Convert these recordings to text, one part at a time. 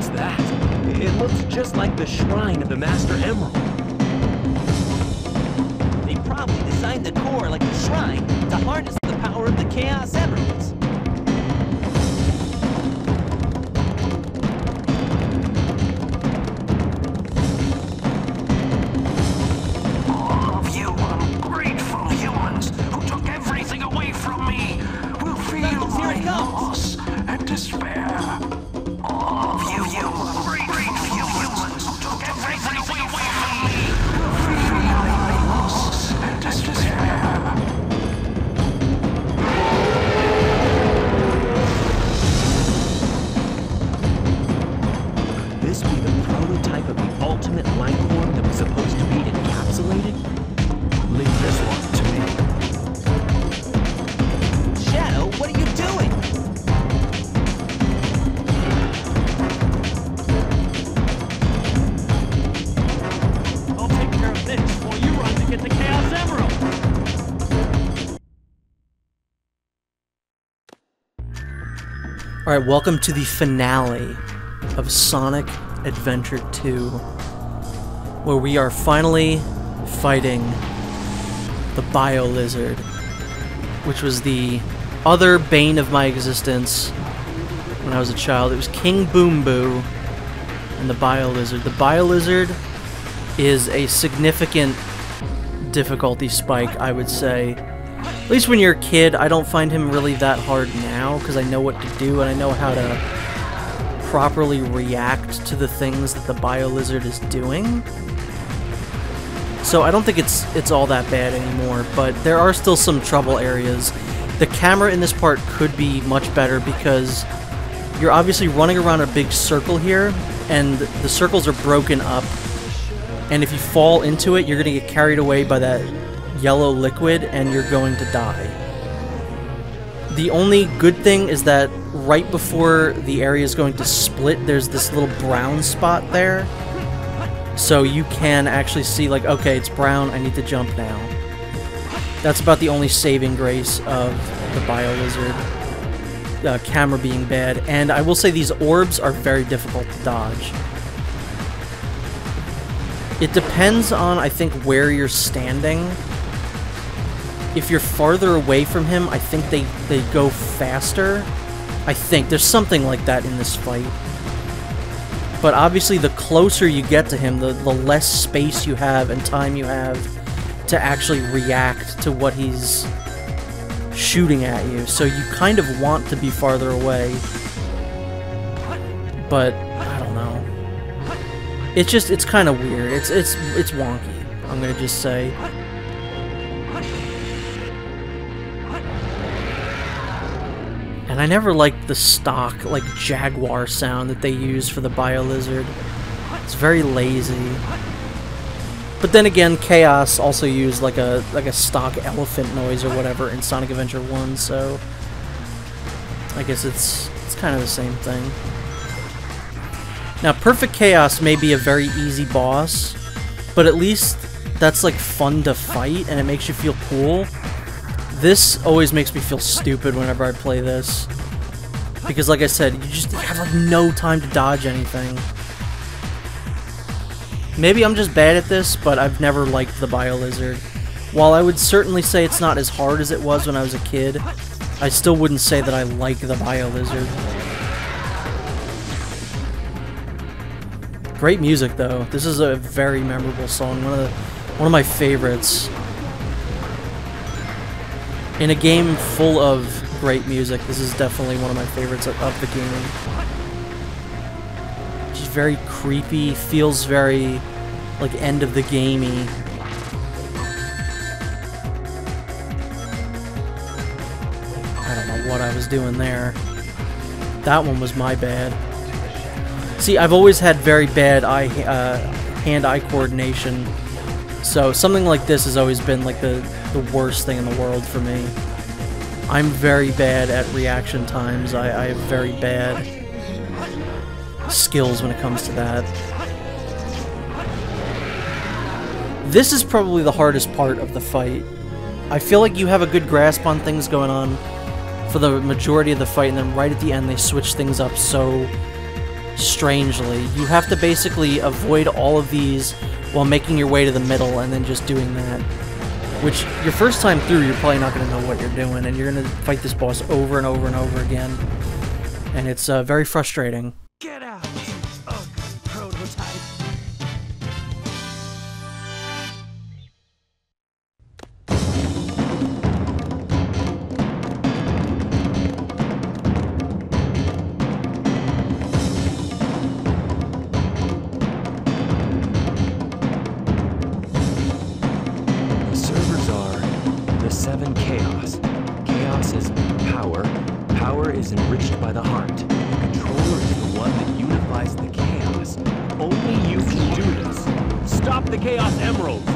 What's that? It looks just like the shrine of the Master Emerald. They probably designed the core like the shrine to harness the power of the Chaos Emeralds. All of you ungrateful humans who took everything away from me will feel my loss and despair. All of you ungrateful humans who took everything away from me will feel my loss and despair. This be the prototype of the ultimate life form that was supposed to be encapsulated? Leave this one to me. Shadow, what are you doing? I'll take care of this while you run to get the Chaos Emerald! Alright, welcome to the finale of Sonic Adventure 2, where we are finally fighting the Bio Lizard, which was the other bane of my existence when I was a child. It was King Boom Boo and the Bio Lizard. The Bio Lizard is a significant difficulty spike, I would say. At least when you're a kid, I don't find him really that hard now, because I know what to do and I know how to properly react to the things that the Bio Lizard is doing. So I don't think it's all that bad anymore, but there are still some trouble areas. The camera in this part could be much better because you're obviously running around a big circle here, and the circles are broken up, and if you fall into it, you're going to get carried away by that yellow liquid, and you're going to die. The only good thing is that right before the area is going to split, there's this little brown spot there. So you can actually see, like, okay, it's brown, I need to jump now. That's about the only saving grace of the Bio Lizard. Camera being bad. And I will say these orbs are very difficult to dodge. It depends on, I think, where you're standing. If you're farther away from him, I think they go faster. I think. There's something like that in this fight. But obviously, the closer you get to him, the less space you have and time you have to actually react to what he's shooting at you. So you kind of want to be farther away. But, I don't know. It's kind of weird. It's wonky, I'm gonna just say. And I never liked the stock, like, jaguar sound that they use for the Bio Lizard. It's very lazy. But then again, Chaos also used like a stock elephant noise or whatever in Sonic Adventure 1, so I guess it's kind of the same thing. Now, Perfect Chaos may be a very easy boss, but at least that's like fun to fight and it makes you feel cool. This always makes me feel stupid whenever I play this. Because like I said, you just have like no time to dodge anything. Maybe I'm just bad at this, but I've never liked the Bio Lizard. While I would certainly say it's not as hard as it was when I was a kid, I still wouldn't say that I like the Bio Lizard. Great music though. This is a very memorable song, one of my favorites. In a game full of great music, this is definitely one of my favorites of the game. Just very creepy, feels very, like, end of the gamey. I don't know what I was doing there. That one was my bad. See, I've always had very bad hand-eye coordination, so something like this has always been, like, the worst thing in the world for me. I'm very bad at reaction times. I have very bad skills when it comes to that. This is probably the hardest part of the fight. I feel like you have a good grasp on things going on for the majority of the fight, and then right at the end they switch things up so strangely. You have to basically avoid all of these while making your way to the middle and then just doing that. Which, your first time through, you're probably not going to know what you're doing, and you're going to fight this boss over and over and over again. And it's very frustrating. Get out, ugly prototype. The servers are the 7 chaos. Chaos is power. Power is enriched by the heart. The controller is the one that unifies the chaos. Only you can do this. Stop the Chaos Emeralds!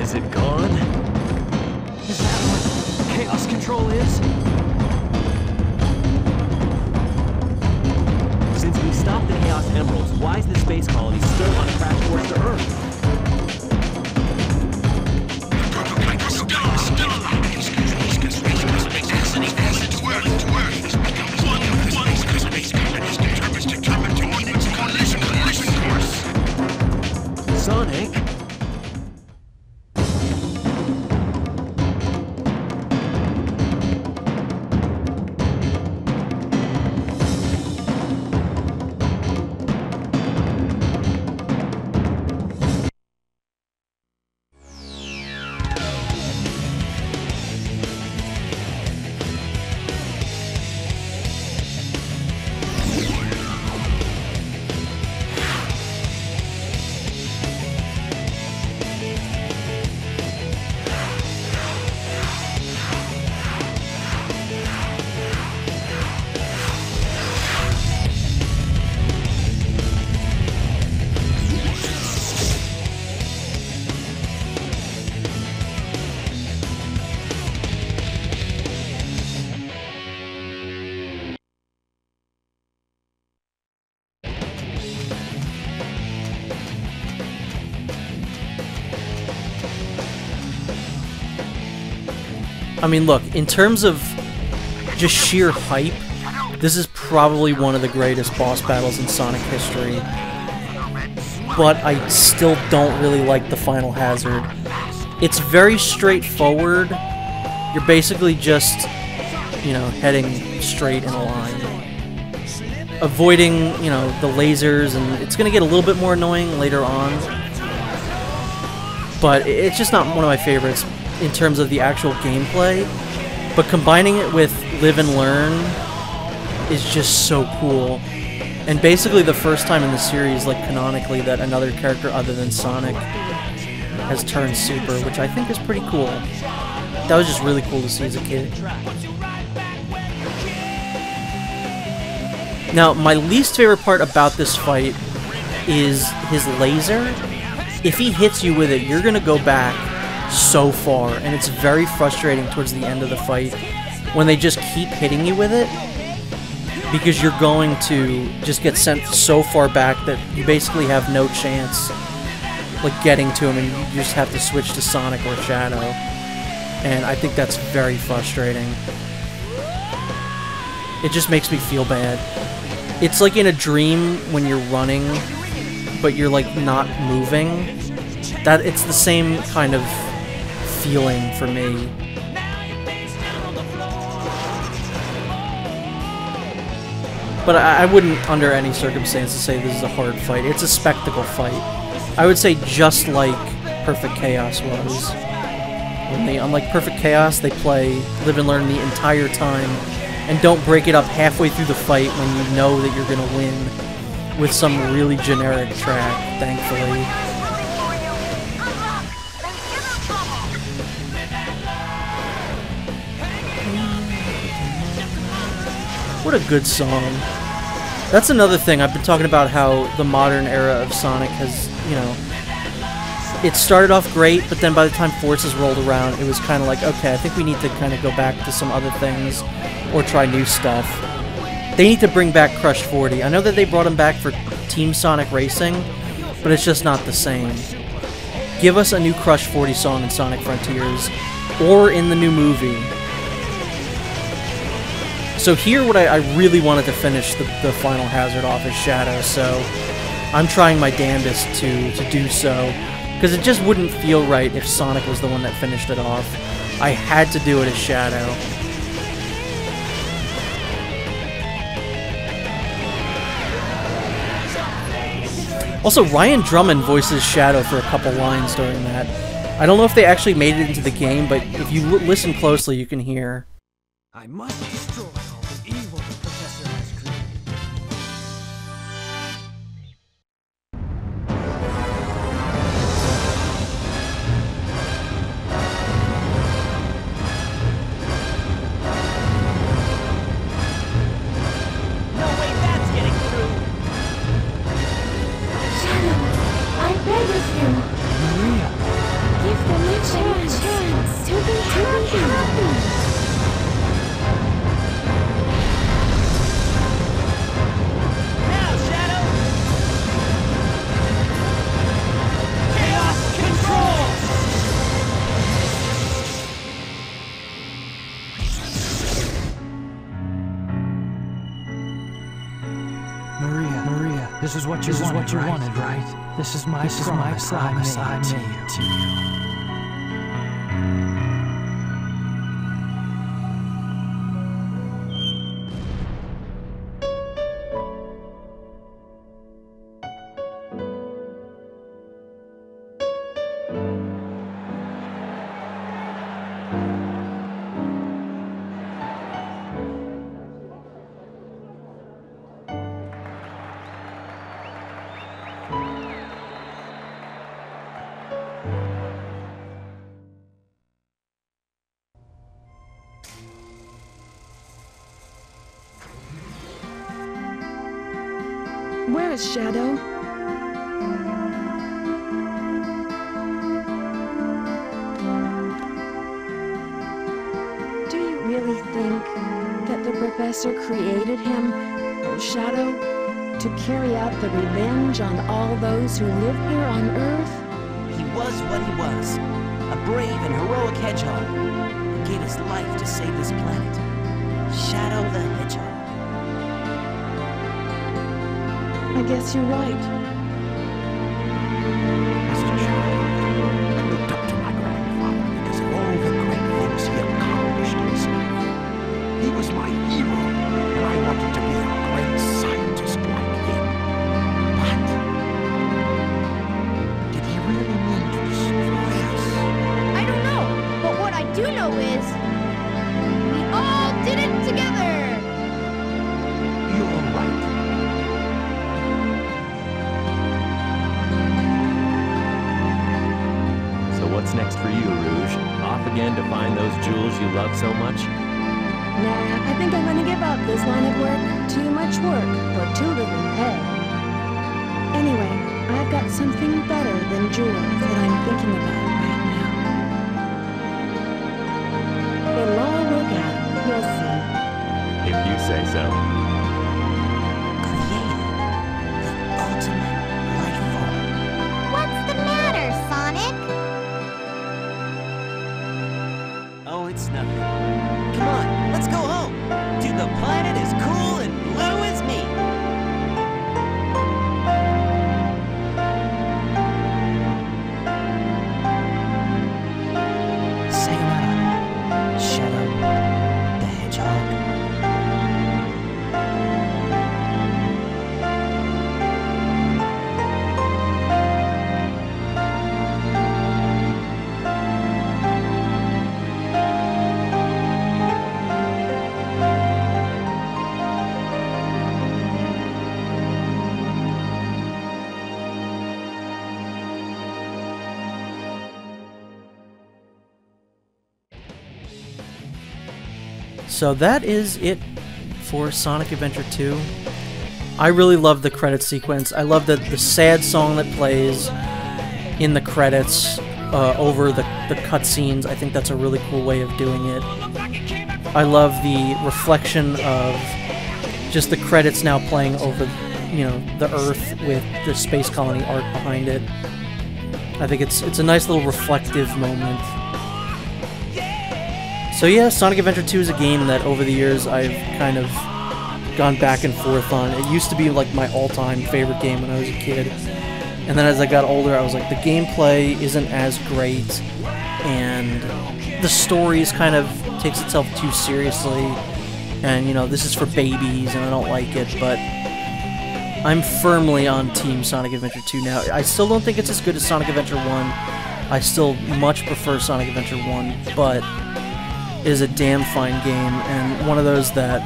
Is it gone? Is that what chaos control is? Since we stopped the Chaos Emeralds, why is the space colony still on a crash course to Earth? Sonic? I mean, look, in terms of just sheer hype, this is probably one of the greatest boss battles in Sonic history. But I still don't really like the final hazard. It's very straightforward. You're basically just, you know, heading straight in a line. Avoiding, you know, the lasers, and it's going to get a little bit more annoying later on. But it's just not one of my favorites in terms of the actual gameplay. But combining it with Live and Learn is just so cool. And basically the first time in the series, like canonically, that another character other than Sonic has turned super, which I think is pretty cool. That was just really cool to see as a kid. Now, my least favorite part about this fight is his laser. If he hits you with it, you're gonna go back so far, and it's very frustrating towards the end of the fight when they just keep hitting you with it, because you're going to just get sent so far back that you basically have no chance like getting to him, and you just have to switch to Sonic or Shadow. And I think that's very frustrating. It just makes me feel bad. It's like in a dream when you're running, but you're like not moving. That it's the same kind of feeling for me. But I wouldn't, under any circumstances, say this is a hard fight. It's a spectacle fight. I would say just like Perfect Chaos was. Only, unlike Perfect Chaos, they play Live and Learn the entire time, and don't break it up halfway through the fight when you know that you're gonna win with some really generic track, thankfully. What a good song. That's another thing. I've been talking about how the modern era of Sonic has, you know, it started off great, but then by the time Forces rolled around, it was kind of like, okay, I think we need to kind of go back to some other things or try new stuff. They need to bring back Crush 40. I know that they brought him back for Team Sonic Racing, but it's just not the same. Give us a new Crush 40 song in Sonic Frontiers, or in the new movie. So here, what I really wanted to finish the final hazard off is Shadow, so I'm trying my damnedest to do so, because it just wouldn't feel right if Sonic was the one that finished it off. I had to do it as Shadow. Also, Ryan Drummond voices Shadow for a couple lines during that. I don't know if they actually made it into the game, but if you listen closely, you can hear. I must destroy all the evil the Professor has created. No way that's getting through. Shadow, I beg of you. Maria, Give them a chance to be happy. Now, Shadow! Chaos control! Maria, this is what you wanted, right? This is my promise I made to you. Where is Shadow? Do you really think that the Professor created him, or Shadow, to carry out the revenge on all those who live here on Earth? He was what he was. A brave and heroic hedgehog who gave his life to save this planet. Shadow the Hedgehog. I guess you're right. As a child, I looked up to my grandfather because of all the great things he accomplished in his life. He was my hero, and I wanted to be a great scientist like him. But did he really mean to destroy us? I don't know, but what I do know is we all did it together. You're right. What's next for you, Rouge? Off again to find those jewels you love so much? Nah, I think I'm gonna give up this line of work. Too much work for too little pay. Anyway, I've got something better than jewels that I'm thinking about right now. It'll all work out. You'll see. If you say so. Created the ultimate life form. What's the matter, Sonic? Oh, it's nothing. Come on, let's go home. To the planet as cool and blue as me. Sayonara, Shadow the Hedgehog. So that is it for Sonic Adventure 2. I really love the credit sequence. I love the sad song that plays. in the credits over the cutscenes. I think that's a really cool way of doing it. I love the reflection of just the credits now playing over, you know, the Earth with the space colony art behind it. I think it's a nice little reflective moment. So yeah, Sonic Adventure 2 is a game that over the years I've kind of gone back and forth on. It used to be like my all-time favorite game when I was a kid. And then as I got older, I was like, the gameplay isn't as great, and the story is kind of takes itself too seriously, and, you know, this is for babies, and I don't like it, but I'm firmly on Team Sonic Adventure 2 now. I still don't think it's as good as Sonic Adventure 1. I still much prefer Sonic Adventure 1, but it is a damn fine game, and one of those that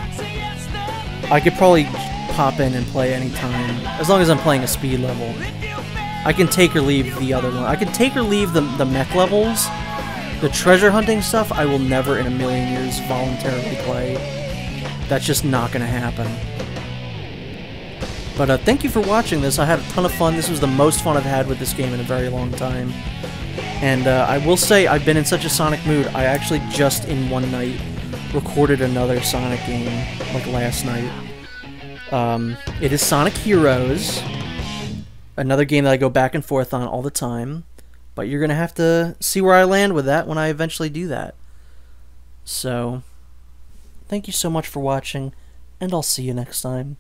I could probably pop in and play anytime, as long as I'm playing a speed level. I can take or leave the other one. I can take or leave the mech levels. The treasure hunting stuff, I will never in a million years voluntarily play. That's just not going to happen. But thank you for watching this. I had a ton of fun. This was the most fun I've had with this game in a very long time. And I will say, I've been in such a Sonic mood, I actually just in one night recorded another Sonic game, like last night. It is Sonic Heroes. Another game that I go back and forth on all the time. But you're going to have to see where I land with that when I eventually do that. So, thank you so much for watching, and I'll see you next time.